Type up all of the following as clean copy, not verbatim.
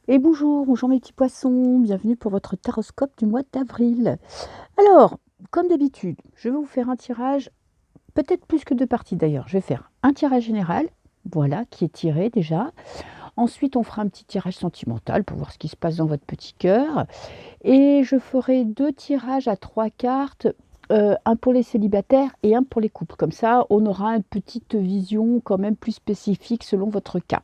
Et bonjour mes petits poissons, bienvenue pour votre taroscope du mois d'avril. Alors, comme d'habitude, je vais vous faire un tirage, peut-être plus que deux parties d'ailleurs. Je vais faire un tirage général, voilà, qui est tiré déjà. Ensuite, on fera un petit tirage sentimental pour voir ce qui se passe dans votre petit cœur. Et je ferai deux tirages à trois cartes, un pour les célibataires et un pour les couples. Comme ça, on aura une petite vision quand même plus spécifique selon votre cas.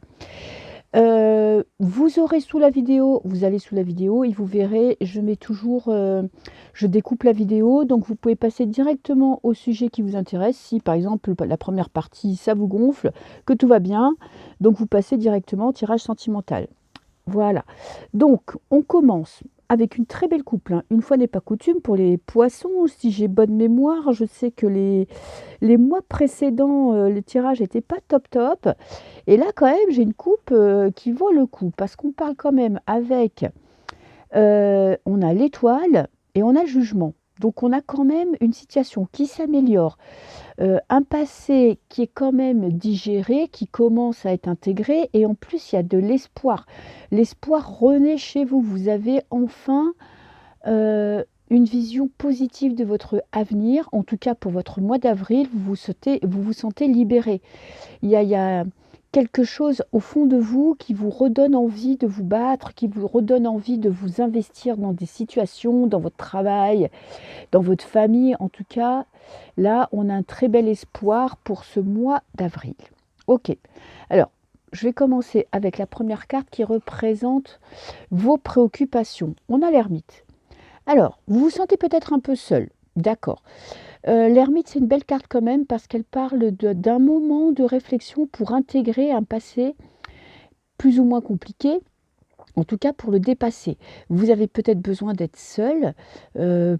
Vous aurez sous la vidéo, vous allez sous la vidéo et vous verrez, je mets toujours, je découpe la vidéo, donc vous pouvez passer directement au sujet qui vous intéresse. Si par exemple la première partie ça vous gonfle, que tout va bien, donc vous passez directement au tirage sentimental. Voilà. Donc, on commence avec une très belle couple, hein. Une fois n'est pas coutume pour les poissons, si j'ai bonne mémoire, je sais que les mois précédents, le tirage n'était pas top top. Et là, quand même, j'ai une coupe qui vaut le coup, parce qu'on parle quand même avec, on a l'étoile et on a le jugement. Donc, on a quand même une situation qui s'améliore, un passé qui est quand même digéré, qui commence à être intégré, et en plus, il y a de l'espoir. L'espoir renaît chez vous. Vous avez enfin une vision positive de votre avenir. En tout cas, pour votre mois d'avril, vous vous sentez libéré. Il y a quelque chose au fond de vous qui vous redonne envie de vous battre, qui vous redonne envie de vous investir dans des situations, dans votre travail, dans votre famille. En tout cas, là, on a un très bel espoir pour ce mois d'avril. Ok, alors, je vais commencer avec la première carte qui représente vos préoccupations. On a l'ermite. Alors, vous vous sentez peut-être un peu seul, d'accord. L'ermite, c'est une belle carte quand même parce qu'elle parle d'un moment de réflexion pour intégrer un passé plus ou moins compliqué, en tout cas pour le dépasser. Vous avez peut-être besoin d'être seul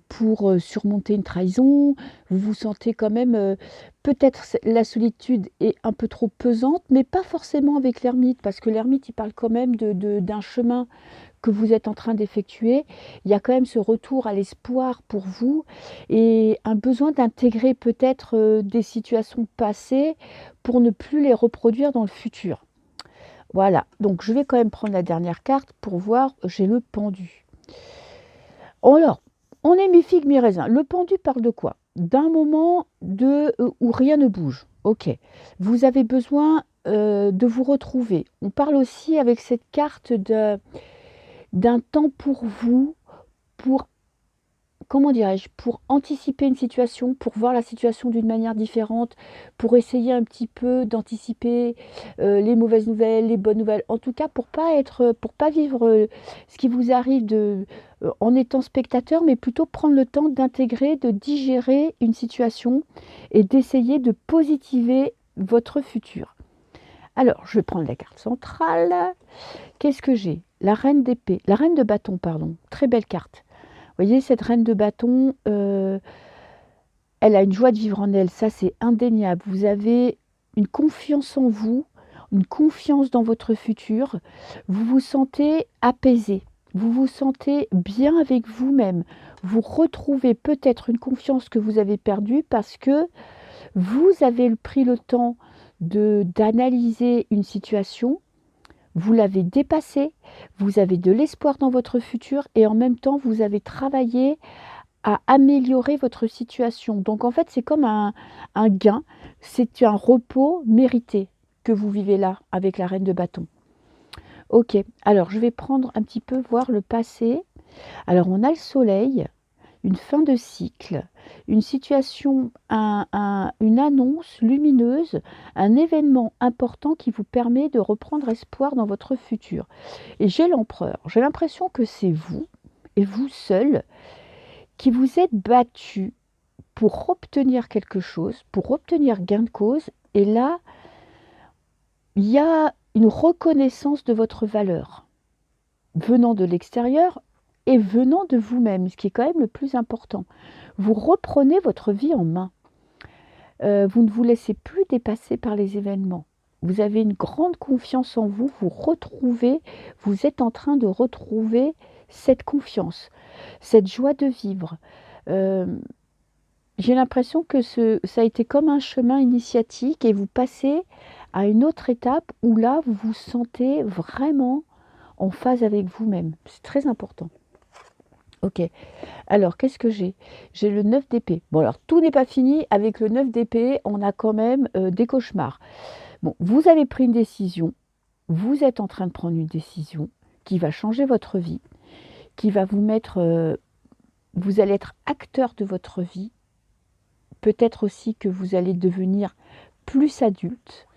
pour surmonter une trahison. Vous vous sentez quand même, peut-être la solitude est un peu trop pesante, mais pas forcément avec l'ermite, parce que l'ermite, il parle quand même d'un chemin que vous êtes en train d'effectuer. Il y a quand même ce retour à l'espoir pour vous et un besoin d'intégrer peut-être des situations passées pour ne plus les reproduire dans le futur. Voilà, donc je vais quand même prendre la dernière carte pour voir, j'ai le pendu. Alors, on est mi-figue, mi-raisin. Le pendu parle de quoi? D'un moment où rien ne bouge. Ok, vous avez besoin de vous retrouver. On parle aussi avec cette carte d'un temps pour vous, pour, comment dirais-je, pour anticiper une situation, pour voir la situation d'une manière différente, pour essayer un petit peu d'anticiper les mauvaises nouvelles, les bonnes nouvelles. En tout cas, pour pas vivre ce qui vous arrive en étant spectateur, mais plutôt prendre le temps d'intégrer, de digérer une situation et d'essayer de positiver votre futur. Alors, je vais prendre la carte centrale. Qu'est-ce que j'ai? La reine d'épée, la reine de bâton, pardon. Très belle carte. Vous voyez, cette reine de bâton, elle a une joie de vivre en elle, ça c'est indéniable. Vous avez une confiance en vous, une confiance dans votre futur. Vous vous sentez apaisé, vous vous sentez bien avec vous-même. Vous retrouvez peut-être une confiance que vous avez perdue parce que vous avez pris le temps d'analyser une situation, vous l'avez dépassée, vous avez de l'espoir dans votre futur et en même temps vous avez travaillé à améliorer votre situation. Donc en fait c'est comme un gain, c'est un repos mérité que vous vivez là avec la reine de bâton. Ok, alors je vais prendre un petit peu voir le passé. Alors on a le soleil, une fin de cycle, une situation, une annonce lumineuse, un événement important qui vous permet de reprendre espoir dans votre futur. Et j'ai l'empereur. J'ai l'impression que c'est vous, et vous seul, qui vous êtes battu pour obtenir quelque chose, pour obtenir gain de cause. Et là, il y a une reconnaissance de votre valeur, venant de l'extérieur et venant de vous-même, ce qui est quand même le plus important. Vous reprenez votre vie en main. Vous ne vous laissez plus dépasser par les événements. Vous avez une grande confiance en vous, vous êtes en train de retrouver cette confiance, cette joie de vivre. Euh, j'ai l'impression que ça a été comme un chemin initiatique et vous passez à une autre étape où là, vous vous sentez vraiment en phase avec vous-même. C'est très important. Ok, alors qu'est-ce que j'ai? J'ai le 9 d'épée. Bon alors tout n'est pas fini, avec le 9 d'épée, on a quand même des cauchemars. Bon, vous avez pris une décision, vous êtes en train de prendre une décision qui va changer votre vie, qui va vous mettre, vous allez être acteur de votre vie, peut-être aussi que vous allez devenir plus adulte,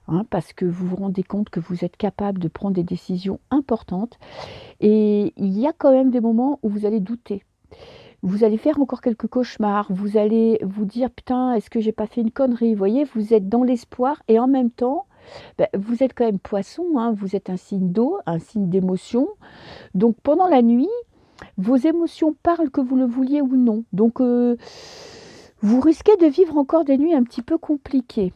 hein, parce que vous vous rendez compte que vous êtes capable de prendre des décisions importantes. Et il y a quand même des moments où vous allez douter. Vous allez faire encore quelques cauchemars, vous allez vous dire: «Putain, est-ce que j'ai pas fait une connerie?» Vous voyez? Vous êtes dans l'espoir et en même temps, vous êtes quand même poisson, hein, vous êtes un signe d'eau, un signe d'émotion. Donc pendant la nuit, vos émotions parlent que vous le vouliez ou non. Donc vous risquez de vivre encore des nuits un petit peu compliquées.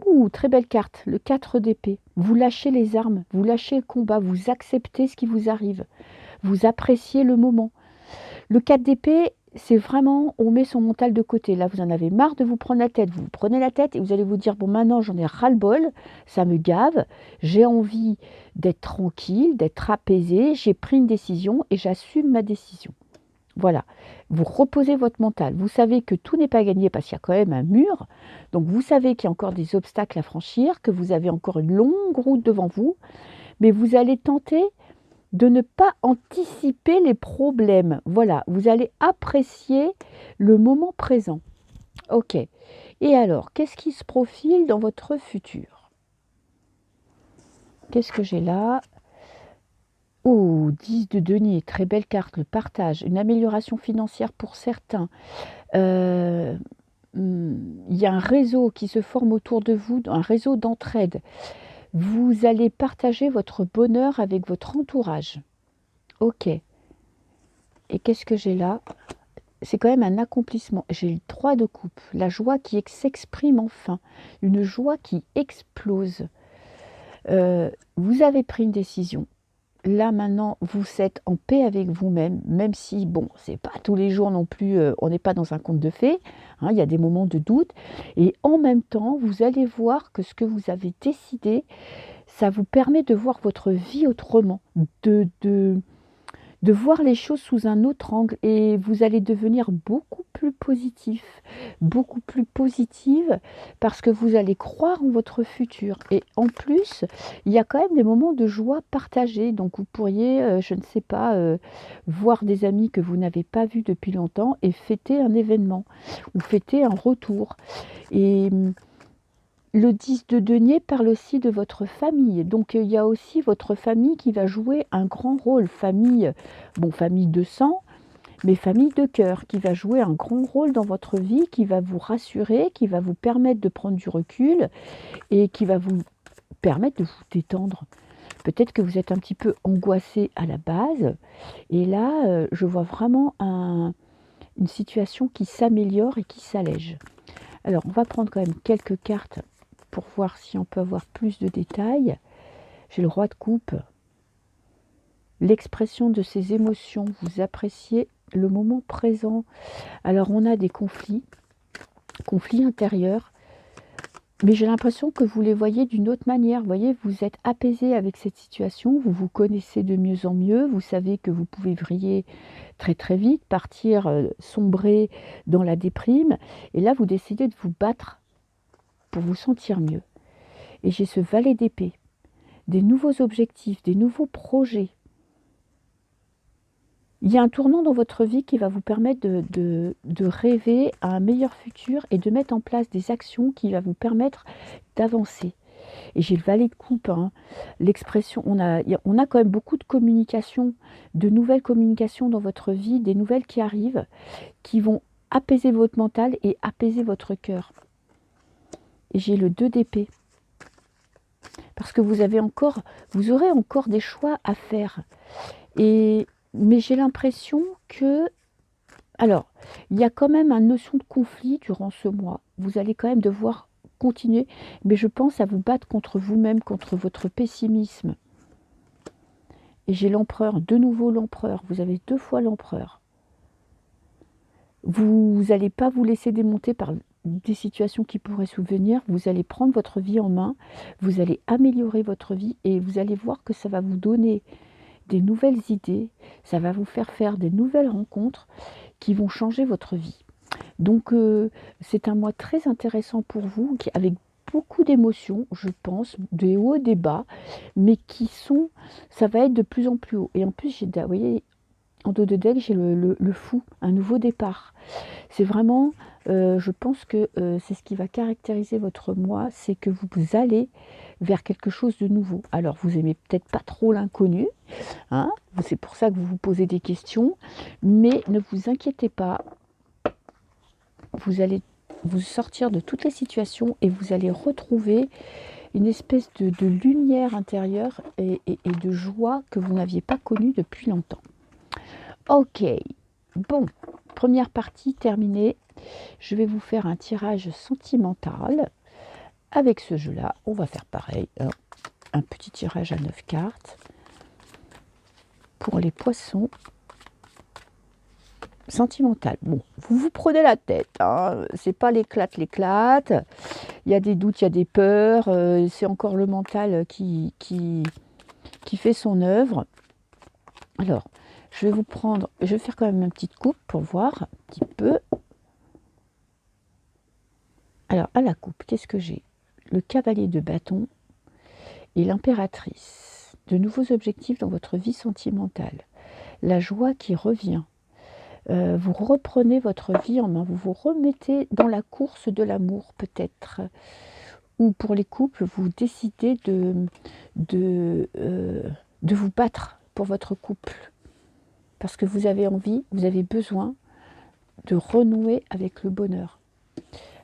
Ouh, très belle carte, le 4 d'épée. Vous lâchez les armes, vous lâchez le combat, vous acceptez ce qui vous arrive, vous appréciez le moment. Le 4 d'épée, c'est vraiment, on met son mental de côté. Là, vous en avez marre de vous prendre la tête. Vous prenez la tête et vous allez vous dire, bon, maintenant, j'en ai ras-le-bol, ça me gave, j'ai envie d'être tranquille, d'être apaisée, j'ai pris une décision et j'assume ma décision. Voilà, vous reposez votre mental. Vous savez que tout n'est pas gagné parce qu'il y a quand même un mur. Donc, vous savez qu'il y a encore des obstacles à franchir, que vous avez encore une longue route devant vous. Mais vous allez tenter de ne pas anticiper les problèmes. Voilà, vous allez apprécier le moment présent. Ok. Et alors, qu'est-ce qui se profile dans votre futur? Qu'est-ce que j'ai là? Oh, 10 de denier, très belle carte, le partage, une amélioration financière pour certains. Il y a un réseau qui se forme autour de vous, un réseau d'entraide. Vous allez partager votre bonheur avec votre entourage. Ok. Et qu'est-ce que j'ai là? C'est quand même un accomplissement. J'ai le 3 de coupe, la joie qui s'exprime enfin, une joie qui explose. Vous avez pris une décision. Là maintenant, vous êtes en paix avec vous-même, même si, bon, c'est pas tous les jours non plus, on n'est pas dans un conte de fées, hein, il y a des moments de doute. Et en même temps, vous allez voir que ce que vous avez décidé, ça vous permet de voir votre vie autrement, de voir les choses sous un autre angle et vous allez devenir beaucoup plus positif, beaucoup plus positive parce que vous allez croire en votre futur. Et en plus, il y a quand même des moments de joie partagés. Donc vous pourriez, je ne sais pas, voir des amis que vous n'avez pas vus depuis longtemps et fêter un événement ou fêter un retour. Et le 10 de denier parle aussi de votre famille. Donc il y a aussi votre famille qui va jouer un grand rôle. Famille, bon, famille de sang, mais famille de cœur, qui va jouer un grand rôle dans votre vie, qui va vous rassurer, qui va vous permettre de prendre du recul et qui va vous permettre de vous détendre. Peut-être que vous êtes un petit peu angoissé à la base. Et là, je vois vraiment une situation qui s'améliore et qui s'allège. Alors, on va prendre quand même quelques cartes pour voir si on peut avoir plus de détails. J'ai le roi de coupe. L'expression de ses émotions, vous appréciez le moment présent. Alors on a des conflits intérieurs, mais j'ai l'impression que vous les voyez d'une autre manière. Vous voyez, vous êtes apaisé avec cette situation, vous vous connaissez de mieux en mieux, vous savez que vous pouvez vriller très très vite, partir sombrer dans la déprime, et là vous décidez de vous battre pour vous sentir mieux. Et j'ai ce valet d'épée, des nouveaux objectifs, des nouveaux projets. Il y a un tournant dans votre vie qui va vous permettre de rêver à un meilleur futur et de mettre en place des actions qui vont vous permettre d'avancer. Et j'ai le valet de coupe, hein. L'expression, on a quand même beaucoup de communication, de nouvelles communications dans votre vie, des nouvelles qui arrivent, qui vont apaiser votre mental et apaiser votre cœur. Et j'ai le 2 d'épée. Parce que vous aurez encore des choix à faire. Mais j'ai l'impression que... Alors, il y a quand même une notion de conflit durant ce mois. Vous allez quand même devoir continuer, mais je pense à vous battre contre vous-même, contre votre pessimisme. Et j'ai l'empereur, de nouveau l'empereur. Vous avez 2 fois l'empereur. Vous n'allez pas vous laisser démonter des situations qui pourraient souvenir, vous allez prendre votre vie en main, vous allez améliorer votre vie et vous allez voir que ça va vous donner des nouvelles idées, ça va vous faire des nouvelles rencontres qui vont changer votre vie. Donc c'est un mois très intéressant pour vous, avec beaucoup d'émotions, je pense, des hauts et des bas, mais ça va être de plus en plus haut. Et en plus, vous voyez, en dos de deck, j'ai le fou, un nouveau départ. C'est vraiment, je pense que c'est ce qui va caractériser votre mois, c'est que vous allez vers quelque chose de nouveau. Alors, vous aimez peut-être pas trop l'inconnu, hein, c'est pour ça que vous vous posez des questions, mais ne vous inquiétez pas, vous allez vous sortir de toutes les situations et vous allez retrouver une espèce de lumière intérieure et de joie que vous n'aviez pas connue depuis longtemps. Ok, bon, première partie terminée. Je vais vous faire un tirage sentimental. Avec ce jeu-là, on va faire pareil, hein, un petit tirage à 9 cartes. Pour les poissons, sentimental. Bon, vous vous prenez la tête, hein. C'est pas l'éclate. Il y a des doutes, il y a des peurs. C'est encore le mental qui fait son œuvre. Alors, je vais faire quand même une petite coupe pour voir un petit peu. Alors, à la coupe, qu'est-ce que j'ai? Le cavalier de bâton et l'impératrice. De nouveaux objectifs dans votre vie sentimentale. La joie qui revient. Vous reprenez votre vie en main, vous vous remettez dans la course de l'amour peut-être. Ou pour les couples, vous décidez de vous battre pour votre couple. Parce que vous avez envie, vous avez besoin de renouer avec le bonheur.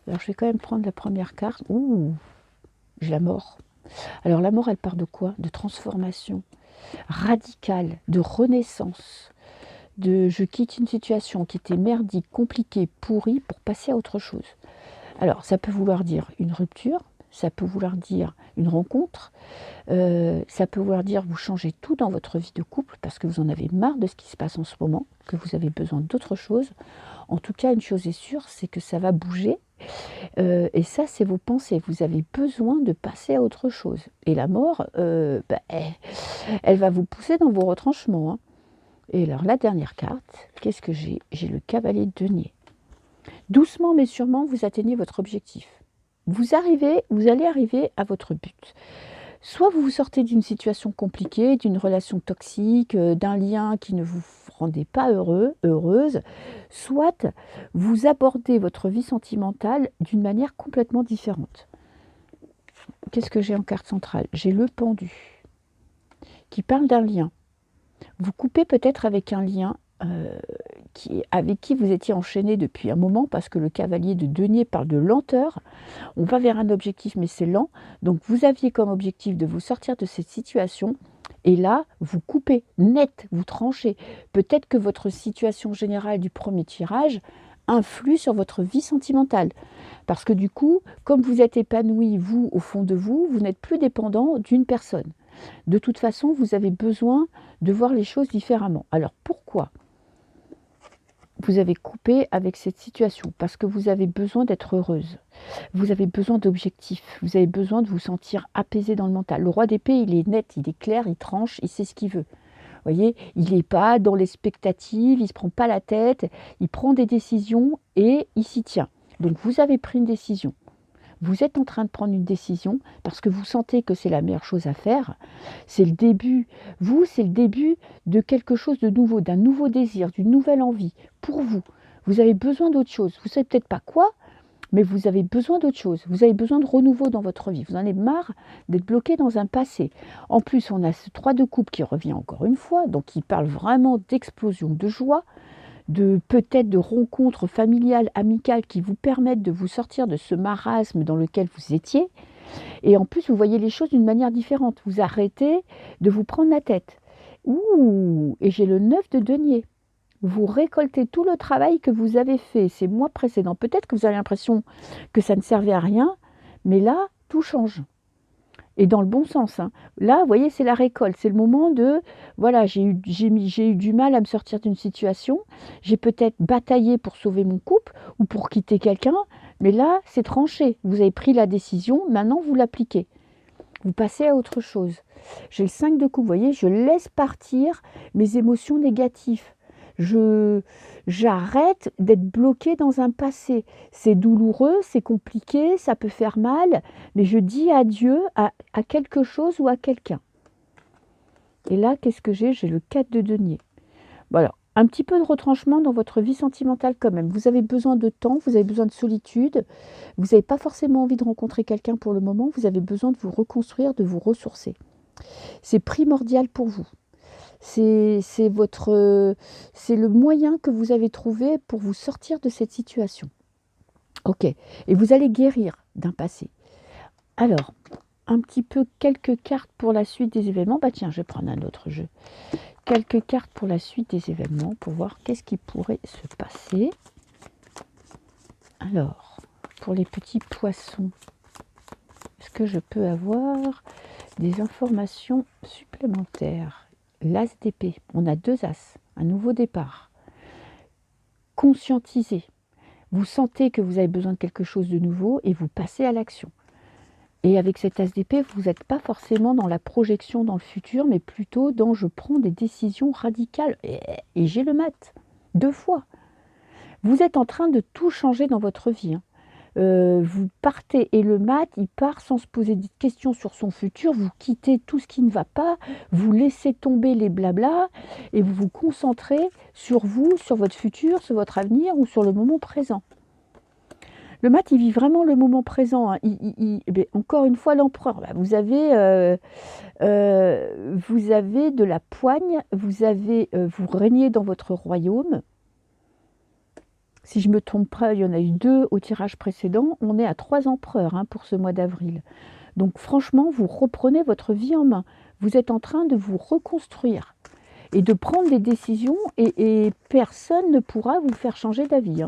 Alors je vais quand même prendre la première carte. Ouh, j'ai la mort. Alors la mort, elle part de quoi? De transformation radicale, de renaissance. Je quitte une situation qui était merdique, compliquée, pourrie pour passer à autre chose. Alors ça peut vouloir dire une rupture, ça peut vouloir dire une rencontre, ça peut vouloir dire vous changez tout dans votre vie de couple parce que vous en avez marre de ce qui se passe en ce moment, que vous avez besoin d'autre chose. En tout cas, une chose est sûre, c'est que ça va bouger. Et ça, c'est vos pensées. Vous avez besoin de passer à autre chose. Et la mort, elle va vous pousser dans vos retranchements, hein. Et alors, la dernière carte, qu'est-ce que j'ai? J'ai le cavalier de denier. Doucement mais sûrement, vous atteignez votre objectif. Vous allez arriver à votre but. Soit vous vous sortez d'une situation compliquée, d'une relation toxique, d'un lien qui ne vous rendait pas heureuse, soit vous abordez votre vie sentimentale d'une manière complètement différente. Qu'est-ce que j'ai en carte centrale? J'ai le pendu, qui parle d'un lien. Vous coupez peut-être avec un lien avec qui vous étiez enchaîné depuis un moment, parce que le cavalier de denier parle de lenteur. On va vers un objectif, mais c'est lent. Donc vous aviez comme objectif de vous sortir de cette situation. Et là, vous coupez net, vous tranchez. Peut-être que votre situation générale du premier tirage influe sur votre vie sentimentale. Parce que du coup, comme vous êtes épanoui, vous, au fond de vous, vous n'êtes plus dépendant d'une personne. De toute façon, vous avez besoin de voir les choses différemment. Alors pourquoi vous avez coupé avec cette situation? Parce que vous avez besoin d'être heureuse. Vous avez besoin d'objectifs. Vous avez besoin de vous sentir apaisé dans le mental. Le roi d'épée, il est net, il est clair, il tranche, il sait ce qu'il veut. Vous voyez, il n'est pas dans l'expectative, il ne se prend pas la tête, il prend des décisions et il s'y tient. Donc vous avez pris une décision. Vous êtes en train de prendre une décision parce que vous sentez que c'est la meilleure chose à faire. C'est le début. C'est le début de quelque chose de nouveau, d'un nouveau désir, d'une nouvelle envie pour vous. Vous avez besoin d'autre chose. Vous ne savez peut-être pas quoi, mais vous avez besoin d'autre chose. Vous avez besoin de renouveau dans votre vie. Vous en avez marre d'être bloqué dans un passé. En plus, on a ce 3 de coupe qui revient encore une fois, donc il parle vraiment d'explosion de joie, peut-être de rencontres familiales, amicales qui vous permettent de vous sortir de ce marasme dans lequel vous étiez. Et en plus, vous voyez les choses d'une manière différente. Vous arrêtez de vous prendre la tête. Ouh, et j'ai le 9 de denier. Vous récoltez tout le travail que vous avez fait ces mois précédents. Peut-être que vous avez l'impression que ça ne servait à rien, mais là, tout change. Et dans le bon sens, hein. Là, vous voyez, c'est la récolte. C'est le moment de, voilà, j'ai eu du mal à me sortir d'une situation. J'ai peut-être bataillé pour sauver mon couple ou pour quitter quelqu'un. Mais là, c'est tranché. Vous avez pris la décision, maintenant vous l'appliquez. Vous passez à autre chose. J'ai le 5 de coupe, vous voyez, je laisse partir mes émotions négatives. J'arrête d'être bloquée dans un passé. C'est douloureux, c'est compliqué, ça peut faire mal, mais je dis adieu à quelque chose ou à quelqu'un. Et là, qu'est-ce que j'ai? J'ai le 4 de denier. Voilà. Un petit peu de retranchement dans votre vie sentimentale quand même. Vous avez besoin de temps, vous avez besoin de solitude. Vous n'avez pas forcément envie de rencontrer quelqu'un pour le moment. Vous avez besoin de vous reconstruire, de vous ressourcer. C'est primordial pour vous. C'est le moyen que vous avez trouvé pour vous sortir de cette situation. Ok. Et vous allez guérir d'un passé. Alors, un petit peu quelques cartes pour la suite des événements. Bah tiens, je vais prendre un autre jeu. Quelques cartes pour la suite des événements pour voir qu'est-ce qui pourrait se passer. Alors, pour les petits poissons, est-ce que je peux avoir des informations supplémentaires? L'as d'épée, on a 2 as, un nouveau départ. Conscientisez. Vous sentez que vous avez besoin de quelque chose de nouveau et vous passez à l'action. Et avec cet as d'épée, vous n'êtes pas forcément dans la projection dans le futur, mais plutôt dans je prends des décisions radicales. Et j'ai le mat, 2 fois. Vous êtes en train de tout changer dans votre vie. Vous partez et le mat, il part sans se poser de questions sur son futur. Vous quittez tout ce qui ne va pas, vous laissez tomber les blablas et vous vous concentrez sur vous, sur votre futur, sur votre avenir ou sur le moment présent. Le mat, il vit vraiment le moment présent. Hein. Encore une fois, l'empereur. Vous avez de la poigne, vous régnez dans votre royaume. Si je ne me trompe pas, il y en a eu 2 au tirage précédent. On est à 3 empereurs pour ce mois d'avril. Donc franchement, vous reprenez votre vie en main. Vous êtes en train de vous reconstruire et de prendre des décisions et personne ne pourra vous faire changer d'avis.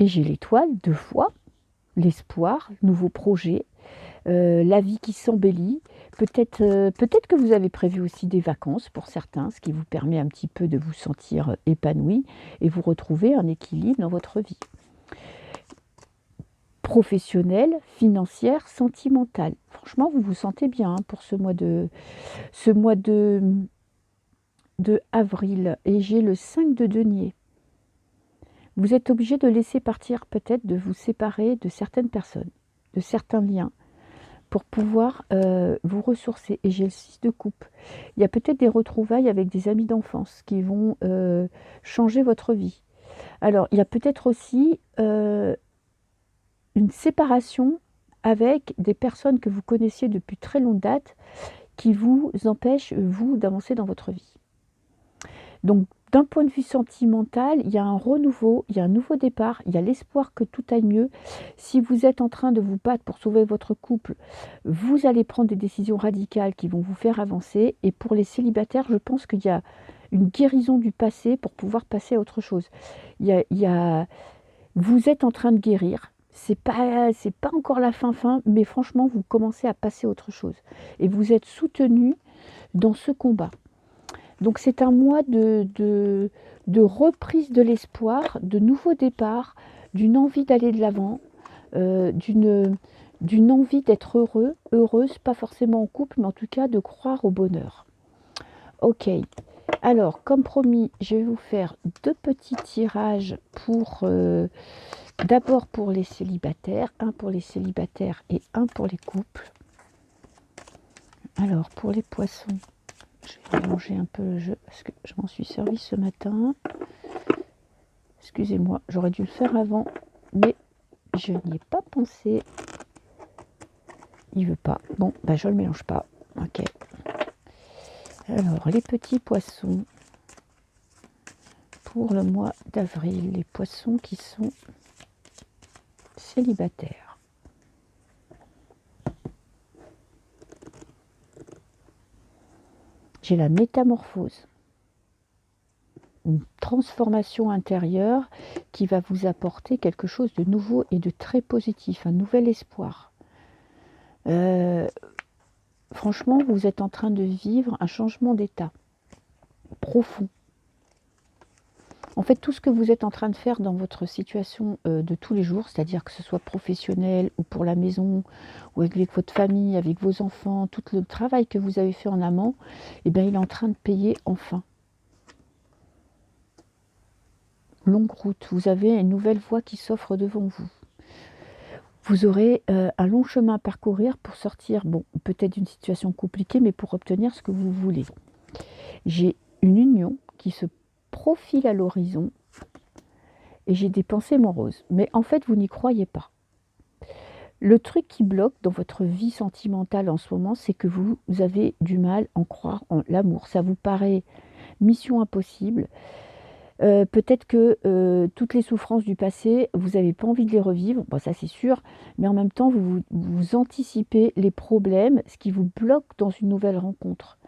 Et j'ai l'étoile 2 fois, l'espoir, nouveau projet, la vie qui s'embellit. Peut-être que vous avez prévu aussi des vacances pour certains, ce qui vous permet un petit peu de vous sentir épanoui et vous retrouver un équilibre dans votre vie. Professionnelle, financière, sentimentale. Franchement, vous vous sentez bien pour ce mois de avril. Et j'ai le 5 de denier. Vous êtes obligé de laisser partir, peut-être de vous séparer de certaines personnes, de certains liens, pour pouvoir vous ressourcer. Et j'ai le 6 de coupe. Il y a peut-être des retrouvailles avec des amis d'enfance qui vont changer votre vie. Alors, il y a peut-être aussi une séparation avec des personnes que vous connaissiez depuis très longue date qui vous empêchent, vous, d'avancer dans votre vie. Donc, d'un point de vue sentimental, il y a un renouveau, il y a un nouveau départ, il y a l'espoir que tout aille mieux. Si vous êtes en train de vous battre pour sauver votre couple, vous allez prendre des décisions radicales qui vont vous faire avancer. Et pour les célibataires, je pense qu'il y a une guérison du passé pour pouvoir passer à autre chose. Vous êtes en train de guérir. C'est pas encore la fin, mais franchement, vous commencez à passer à autre chose. Et vous êtes soutenu dans ce combat. Donc c'est un mois de reprise de l'espoir, de nouveau départ, d'une envie d'aller de l'avant, d'une envie d'être heureuse, pas forcément en couple, mais en tout cas de croire au bonheur. Ok, alors comme promis, je vais vous faire 2 petits tirages pour d'abord pour les célibataires, un pour les célibataires et un pour les couples. Alors pour les poissons, je vais mélanger un peu le jeu parce que je m'en suis servi ce matin. Excusez-moi, j'aurais dû le faire avant, mais je n'y ai pas pensé. Il veut pas. Bon, bah je le mélange pas. Ok. Alors, les petits poissons pour le mois d'avril. Les poissons qui sont célibataires. J'ai la métamorphose. Une transformation intérieure qui va vous apporter quelque chose de nouveau et de très positif, un nouvel espoir. Franchement, vous êtes en train de vivre un changement d'état profond. En fait, tout ce que vous êtes en train de faire dans votre situation de tous les jours, c'est-à-dire que ce soit professionnel ou pour la maison, ou avec votre famille, avec vos enfants, tout le travail que vous avez fait en amont, eh bien, il est en train de payer enfin. Longue route, vous avez une nouvelle voie qui s'offre devant vous. Vous aurez un long chemin à parcourir pour sortir, bon, peut-être d'une situation compliquée, mais pour obtenir ce que vous voulez. J'ai une union qui se profile à l'horizon et j'ai des pensées moroses. Mais en fait, vous n'y croyez pas. Le truc qui bloque dans votre vie sentimentale en ce moment, c'est que vous avez du mal à en croire en l'amour. Ça vous paraît mission impossible. Peut-être que toutes les souffrances du passé, vous n'avez pas envie de les revivre, bon, ça c'est sûr, mais en même temps, vous anticipez les problèmes, ce qui vous bloque dans une nouvelle rencontre.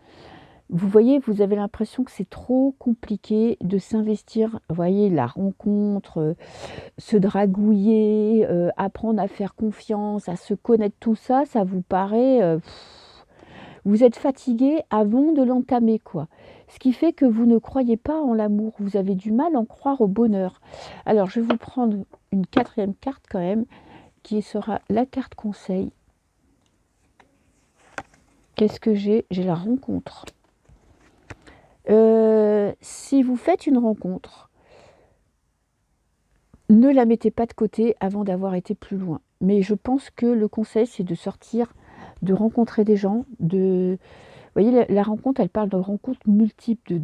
Vous voyez, vous avez l'impression que c'est trop compliqué de s'investir, vous voyez, la rencontre, se dragouiller, apprendre à faire confiance, à se connaître, tout ça, ça vous paraît... vous êtes fatigué avant de l'entamer, quoi. Ce qui fait que vous ne croyez pas en l'amour, vous avez du mal à en croire au bonheur. Alors, je vais vous prendre une 4e carte quand même, qui sera la carte conseil. Qu'est-ce que j'ai? J'ai la rencontre. Si vous faites une rencontre, ne la mettez pas de côté avant d'avoir été plus loin. Mais je pense que le conseil, c'est de sortir, de rencontrer des gens, de... Vous voyez, la rencontre, elle parle de rencontres multiples.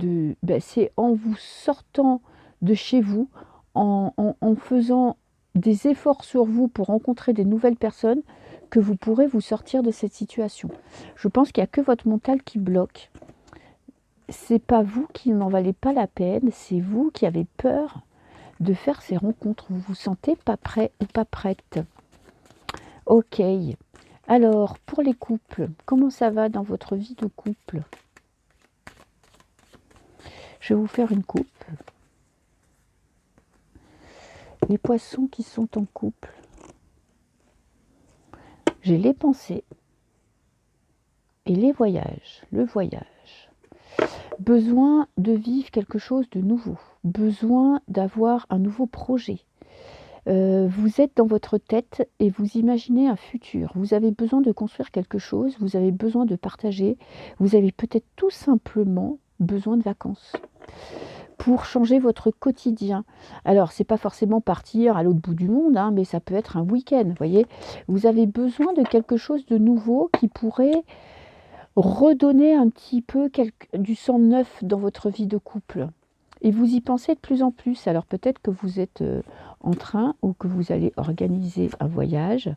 C'est en vous sortant de chez vous, en faisant des efforts sur vous pour rencontrer des nouvelles personnes, que vous pourrez vous sortir de cette situation. Je pense qu'il n'y a que votre mental qui bloque. C'est pas vous qui n'en valez pas la peine, c'est vous qui avez peur de faire ces rencontres. Vous vous sentez pas prêt ou pas prête. Ok. Alors, pour les couples, comment ça va dans votre vie de couple? Je vais vous faire une coupe. Les poissons qui sont en couple. J'ai les pensées et les voyages. Le voyage. Besoin de vivre quelque chose de nouveau. Besoin d'avoir un nouveau projet. Vous êtes dans votre tête et vous imaginez un futur. Vous avez besoin de construire quelque chose, vous avez besoin de partager, vous avez peut-être tout simplement besoin de vacances pour changer votre quotidien. Alors, c'est pas forcément partir à l'autre bout du monde, hein, mais ça peut être un week-end, vous voyez. Vous avez besoin de quelque chose de nouveau qui pourrait redonner un petit peu du sang neuf dans votre vie de couple. Et vous y pensez de plus en plus. Alors peut-être que vous êtes en train ou que vous allez organiser un voyage.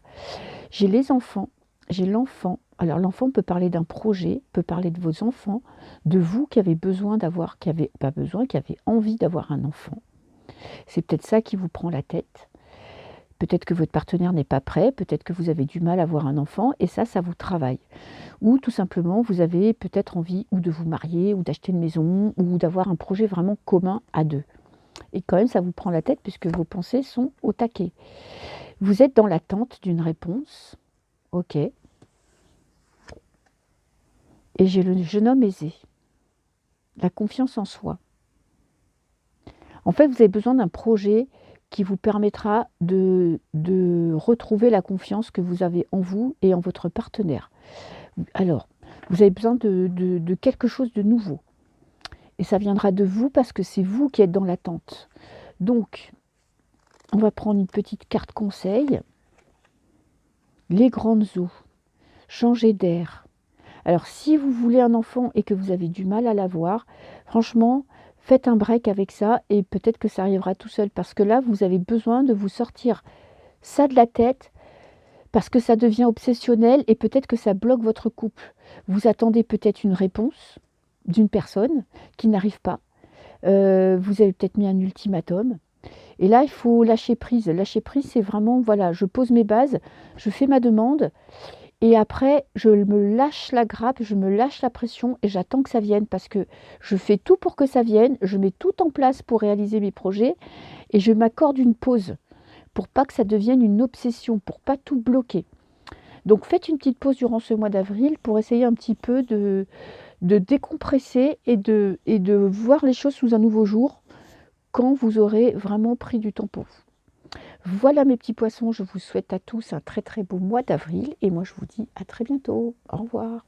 J'ai les enfants, j'ai l'enfant. Alors l'enfant peut parler d'un projet, peut parler de vos enfants, de vous qui avez besoin d'avoir, qui avez pas besoin, qui avez envie d'avoir un enfant. C'est peut-être ça qui vous prend la tête. Peut-être que votre partenaire n'est pas prêt, peut-être que vous avez du mal à avoir un enfant et ça vous travaille. Ou tout simplement, vous avez peut-être envie ou de vous marier, ou d'acheter une maison, ou d'avoir un projet vraiment commun à deux. Et quand même, ça vous prend la tête puisque vos pensées sont au taquet. Vous êtes dans l'attente d'une réponse. Ok. Et j'ai le jeune homme aisé. La confiance en soi. En fait, vous avez besoin d'un projet qui vous permettra de retrouver la confiance que vous avez en vous et en votre partenaire. Alors, vous avez besoin de quelque chose de nouveau. Et ça viendra de vous parce que c'est vous qui êtes dans l'attente. Donc, on va prendre une petite carte conseil. Les grandes eaux. Changer d'air. Alors, si vous voulez un enfant et que vous avez du mal à l'avoir, franchement, faites un break avec ça et peut-être que ça arrivera tout seul. Parce que là, vous avez besoin de vous sortir ça de la tête parce que ça devient obsessionnel et peut-être que ça bloque votre couple. Vous attendez peut-être une réponse d'une personne qui n'arrive pas. Vous avez peut-être mis un ultimatum. Et là, il faut lâcher prise. Lâcher prise, c'est vraiment, voilà, je pose mes bases, je fais ma demande, et après, je me lâche la grappe, je me lâche la pression, et j'attends que ça vienne, parce que je fais tout pour que ça vienne, je mets tout en place pour réaliser mes projets, et je m'accorde une pause, pour pas que ça devienne une obsession, pour pas tout bloquer. Donc faites une petite pause durant ce mois d'avril, pour essayer un petit peu de décompresser et de voir les choses sous un nouveau jour, quand vous aurez vraiment pris du temps pour vous. Voilà mes petits poissons, je vous souhaite à tous un très très beau mois d'avril et moi je vous dis à très bientôt. Au revoir.